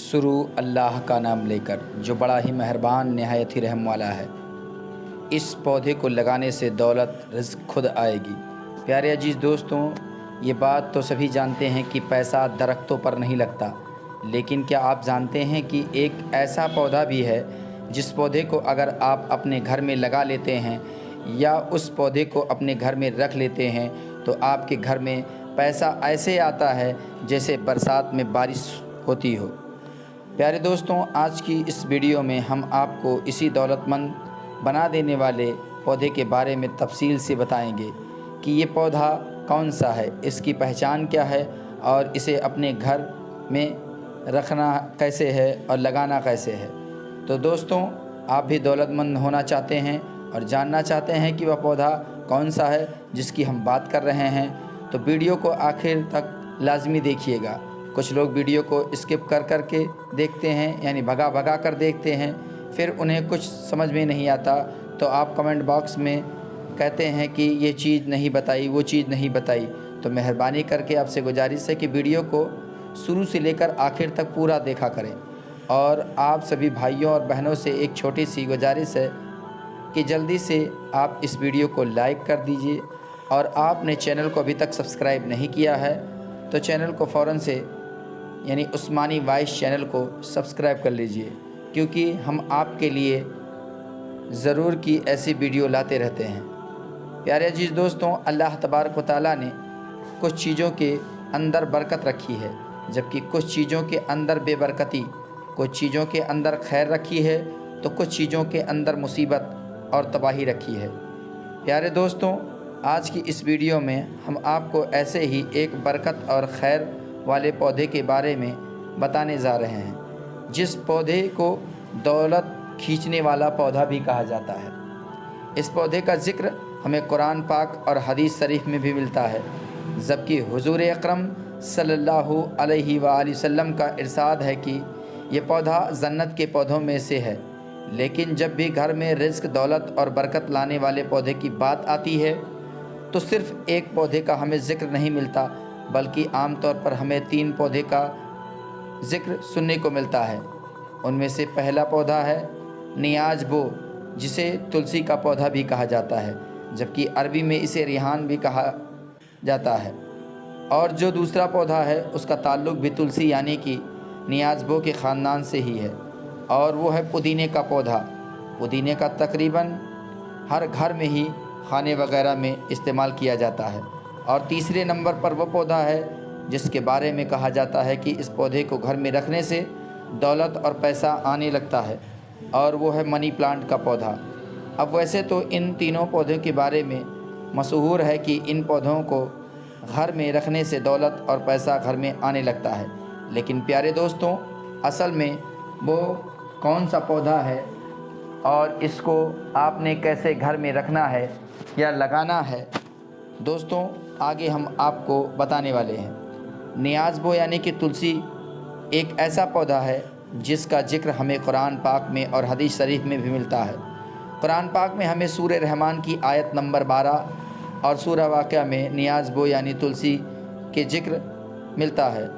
शुरू अल्लाह का नाम लेकर जो बड़ा ही मेहरबान नहायत ही रहम वाला है। इस पौधे को लगाने से दौलत रिज़्क़ खुद आएगी। प्यारे अजीज़ दोस्तों, ये बात तो सभी जानते हैं कि पैसा दरख्तों पर नहीं लगता, लेकिन क्या आप जानते हैं कि एक ऐसा पौधा भी है जिस पौधे को अगर आप अपने घर में लगा लेते हैं या उस पौधे को अपने घर में रख लेते हैं तो आपके घर में पैसा ऐसे आता है जैसे बरसात में बारिश होती हो। प्यारे दोस्तों, आज की इस वीडियो में हम आपको इसी दौलतमंद बना देने वाले पौधे के बारे में तफसील से बताएंगे कि ये पौधा कौन सा है, इसकी पहचान क्या है और इसे अपने घर में रखना कैसे है और लगाना कैसे है। तो दोस्तों, आप भी दौलतमंद होना चाहते हैं और जानना चाहते हैं कि वह पौधा कौन सा है जिसकी हम बात कर रहे हैं, तो वीडियो को आखिर तक लाजमी देखिएगा। कुछ लोग वीडियो को स्किप कर के देखते हैं, यानी भगा कर देखते हैं, फिर उन्हें कुछ समझ में नहीं आता तो आप कमेंट बॉक्स में कहते हैं कि ये चीज़ नहीं बताई, वो चीज़ नहीं बताई। तो मेहरबानी करके आपसे गुजारिश है कि वीडियो को शुरू से लेकर आखिर तक पूरा देखा करें। और आप सभी भाइयों और बहनों से एक छोटी सी गुजारिश है कि जल्दी से आप इस वीडियो को लाइक कर दीजिए, और आपने चैनल को अभी तक सब्सक्राइब नहीं किया है तो चैनल को फ़ौरन से यानी उस्मानी वॉइस चैनल को सब्सक्राइब कर लीजिए, क्योंकि हम आपके लिए ज़रूर की ऐसी वीडियो लाते रहते हैं। प्यारे अजीज़ दोस्तों, अल्लाह तबारक व तआला ने कुछ चीज़ों के अंदर बरकत रखी है, जबकि कुछ चीज़ों के अंदर बेबरकती, कुछ चीज़ों के अंदर खैर रखी है तो कुछ चीज़ों के अंदर मुसीबत और तबाही रखी है। प्यारे दोस्तों, आज की इस वीडियो में हम आपको ऐसे ही एक बरकत और खैर वाले पौधे के बारे में बताने जा रहे हैं, जिस पौधे को दौलत खींचने वाला पौधा भी कहा जाता है। इस पौधे का ज़िक्र हमें कुरान पाक और हदीस शरीफ में भी मिलता है, जबकि हुजूर अकरम सल्लल्लाहु अलैहि वसल्लम का इरशाद है कि ये पौधा जन्नत के पौधों में से है। लेकिन जब भी घर में रिज़्क़, दौलत और बरकत लाने वाले पौधे की बात आती है तो सिर्फ़ एक पौधे का हमें ज़िक्र नहीं मिलता, बल्कि आम तौर पर हमें 3 पौधे का ज़िक्र सुनने को मिलता है। उनमें से पहला पौधा है नियाज़ बो, जिसे तुलसी का पौधा भी कहा जाता है, जबकि अरबी में इसे रिहान भी कहा जाता है। और जो दूसरा पौधा है उसका ताल्लुक़ भी तुलसी यानी कि नियाज़ बो के ख़ानदान से ही है, और वो है पुदीने का पौधा। पुदीने का तकरीबन हर घर में ही खाने वगैरह में इस्तेमाल किया जाता है। और तीसरे नंबर पर वो पौधा है जिसके बारे में कहा जाता है कि इस पौधे को घर में रखने से दौलत और पैसा आने लगता है, और वो है मनी प्लांट का पौधा। अब वैसे तो इन तीनों पौधों के बारे में मशहूर है कि इन पौधों को घर में रखने से दौलत और पैसा घर में आने लगता है, लेकिन प्यारे दोस्तों, असल में वो कौन सा पौधा है और इसको आपने कैसे घर में रखना है या लगाना है, दोस्तों आगे हम आपको बताने वाले हैं। नियाज़ बो यानी कि तुलसी एक ऐसा पौधा है जिसका ज़िक्र हमें कुरान पाक में और हदीस शरीफ में भी मिलता है। कुरान पाक में हमें सूरह रहमान की आयत नंबर 12 और सूरह वाक़िया में नियाज़ बो यानी तुलसी के ज़िक्र मिलता है।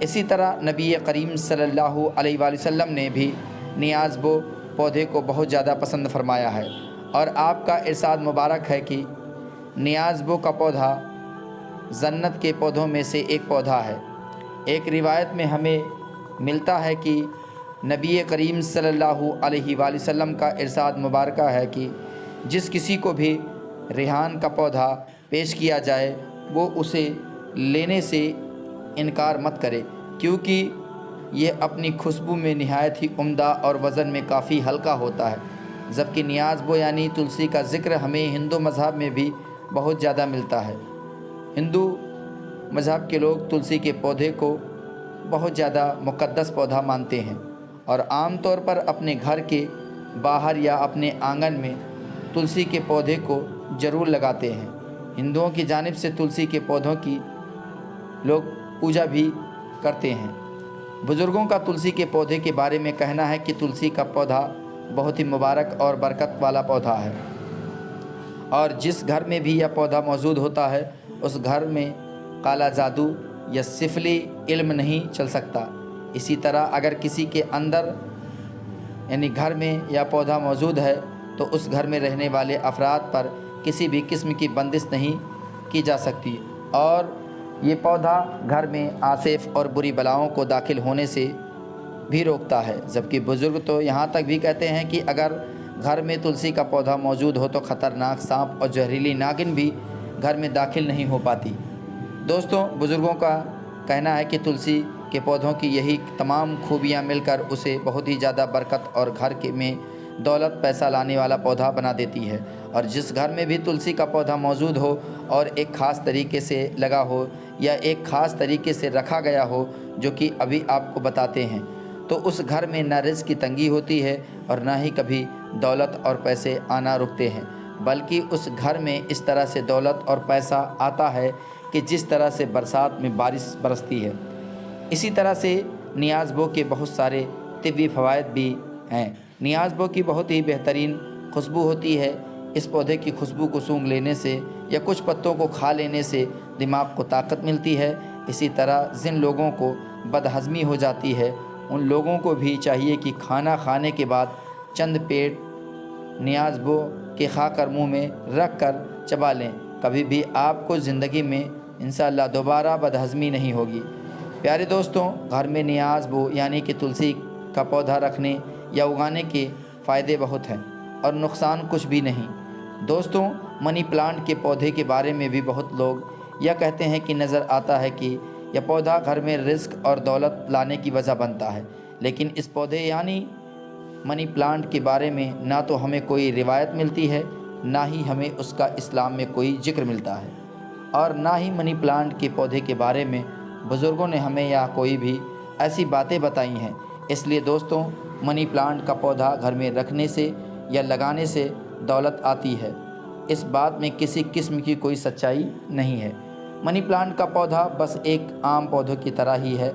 इसी तरह नबी करीम सल्लल्लाहु अलैहि वसल्लम ने भी नियाज़ बो पौधे को बहुत ज़्यादा पसंद फरमाया है, और आपका इरशाद मुबारक है कि नियाज़ बो का पौधा जन्नत के पौधों में से एक पौधा है। एक रिवायत में हमें मिलता है कि नबी करीम सल्लल्लाहु अलैहि वसल्लम का इरशाद मुबारक है कि जिस किसी को भी रिहान का पौधा पेश किया जाए वो उसे लेने से इनकार मत करे, क्योंकि ये अपनी खुशबू में नहायत ही उम्दा और वज़न में काफ़ी हल्का होता है। जबकि नियाज़ बो यानी तुलसी का ज़िक्र हमें हिंदू मज़हब में भी बहुत ज़्यादा मिलता है। हिंदू मज़हब के लोग तुलसी के पौधे को बहुत ज़्यादा मुक़द्दस पौधा मानते हैं, और आम तौर पर अपने घर के बाहर या अपने आंगन में तुलसी के पौधे को ज़रूर लगाते हैं। हिंदुओं की जानिब से तुलसी के पौधों की लोग पूजा भी करते हैं। बुज़ुर्गों का तुलसी के पौधे के बारे में कहना है कि तुलसी का पौधा बहुत ही मुबारक और बरकत वाला पौधा है, और जिस घर में भी यह पौधा मौजूद होता है उस घर में काला जादू या सिफली इल्म नहीं चल सकता। इसी तरह अगर किसी के अंदर यानी घर में या पौधा मौजूद है तो उस घर में रहने वाले अफराद पर किसी भी किस्म की बंदिश नहीं की जा सकती और ये पौधा घर में आसिफ और बुरी बलाओं को दाखिल होने से भी रोकता है। जबकि बुज़ुर्ग तो यहाँ तक भी कहते हैं कि अगर घर में तुलसी का पौधा मौजूद हो तो ख़तरनाक सांप और जहरीली नागिन भी घर में दाखिल नहीं हो पाती। दोस्तों, बुज़ुर्गों का कहना है कि तुलसी के पौधों की यही तमाम खूबियाँ मिलकर उसे बहुत ही ज़्यादा बरकत और घर के में दौलत पैसा लाने वाला पौधा बना देती है। और जिस घर में भी तुलसी का पौधा मौजूद हो और एक ख़ास तरीके से लगा हो या एक ख़ास तरीके से रखा गया हो, जो कि अभी आपको बताते हैं, तो उस घर में ना रिज़्क़ की तंगी होती है और ना ही कभी दौलत और पैसे आना रुकते हैं, बल्कि उस घर में इस तरह से दौलत और पैसा आता है कि जिस तरह से बरसात में बारिश बरसती है। इसी तरह से नियाज़बो के बहुत सारे तिब्बी फ़वाइद भी हैं। नियाज़बो की बहुत ही बेहतरीन खुशबू होती है। इस पौधे की खुशबू को सूंघ लेने से या कुछ पत्तों को खा लेने से दिमाग को ताकत मिलती है। इसी तरह जिन लोगों को बदहज़मी हो जाती है उन लोगों को भी चाहिए कि खाना खाने के बाद चंद पेड़ नियाज़बो के खाकर मुंह में रख कर चबा लें। कभी भी आपको ज़िंदगी में इंशाअल्लाह दोबारा बदहज़मी नहीं होगी। प्यारे दोस्तों, घर में नियाज़बो यानी कि तुलसी का पौधा रखने या उगाने के फ़ायदे बहुत हैं और नुकसान कुछ भी नहीं। दोस्तों, मनी प्लांट के पौधे के बारे में भी बहुत लोग यह कहते हैं कि नज़र आता है कि यह पौधा घर में रिज़्क़ और दौलत लाने की वजह बनता है, लेकिन इस पौधे यानी मनी प्लांट के बारे में ना तो हमें कोई रिवायत मिलती है, ना ही हमें उसका इस्लाम में कोई ज़िक्र मिलता है और ना ही मनी प्लांट के पौधे के बारे में बुज़ुर्गों ने हमें या कोई भी ऐसी बातें बताई हैं। इसलिए दोस्तों, मनी प्लांट का पौधा घर में रखने से या लगाने से दौलत आती है, इस बात में किसी किस्म की कोई सच्चाई नहीं है। मनी प्लांट का पौधा बस एक आम पौधों की तरह ही है।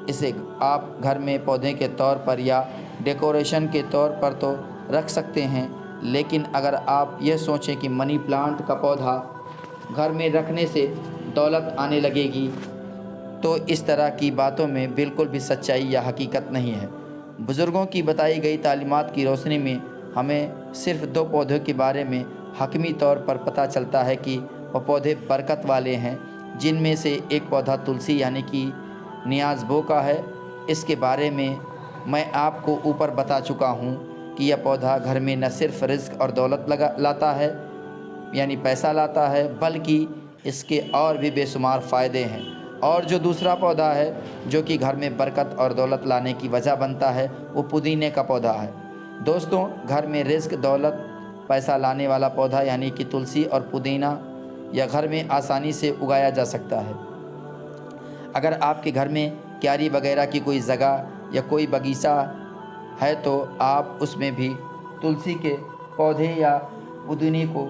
इसे आप घर में पौधे के तौर पर या डेकोरेशन के तौर पर तो रख सकते हैं, लेकिन अगर आप यह सोचें कि मनी प्लांट का पौधा घर में रखने से दौलत आने लगेगी, तो इस तरह की बातों में बिल्कुल भी सच्चाई या हकीकत नहीं है। बुज़ुर्गों की बताई गई तालीमात की रोशनी में हमें सिर्फ़ 2 पौधों के बारे में हकमी तौर पर पता चलता है कि वह पौधे बरकत वाले हैं, जिनमें से एक पौधा तुलसी यानी कि नियाज़बो का है। इसके बारे में मैं आपको ऊपर बता चुका हूँ कि यह पौधा घर में न सिर्फ़ रिज़्क़ और दौलत लाता है यानी पैसा लाता है, बल्कि इसके और भी बेशुमार फ़ायदे हैं। और जो दूसरा पौधा है जो कि घर में बरकत और दौलत लाने की वजह बनता है, वो पुदीने का पौधा है। दोस्तों, घर में रिज़्क़, दौलत, पैसा लाने वाला पौधा यानी कि तुलसी और पुदीना या घर में आसानी से उगाया जा सकता है। अगर आपके घर में क्यारी वगैरह की कोई जगह या कोई बगीचा है तो आप उसमें भी तुलसी के पौधे या पुदीने को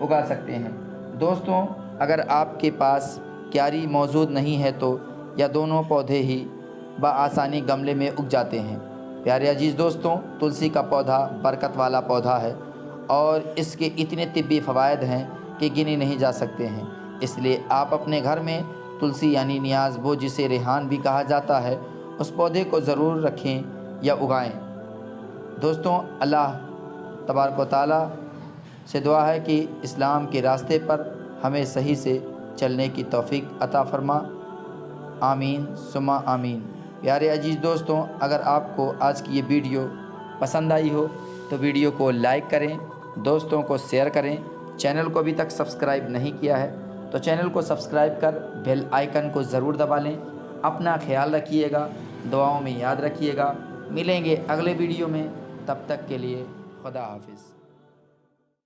उगा सकते हैं। दोस्तों, अगर आपके पास क्यारी मौजूद नहीं है तो यह दोनों पौधे ही बआसानी गमले में उग जाते हैं। प्यारे अजीज़ दोस्तों, तुलसी का पौधा बरकत वाला पौधा है और इसके इतने तिब्बी फ़वाइद हैं कि गिने नहीं जा सकते हैं। इसलिए आप अपने घर में तुलसी यानी नियाज़बो, जिसे रेहान भी कहा जाता है, उस पौधे को ज़रूर रखें या उगाएं। दोस्तों, अल्लाह तबारक व तआला से दुआ है कि इस्लाम के रास्ते पर हमें सही से चलने की तौफीक अता फरमा। आमीन सुम्मा आमीन। प्यारे अजीज़ दोस्तों, अगर आपको आज की ये वीडियो पसंद आई हो तो वीडियो को लाइक करें, दोस्तों को शेयर करें। चैनल को अभी तक सब्सक्राइब नहीं किया है तो चैनल को सब्सक्राइब कर बेल आइकन को ज़रूर दबा लें। अपना ख्याल रखिएगा, दुआओं में याद रखिएगा। मिलेंगे अगले वीडियो में, तब तक के लिए खुदा हाफिज़।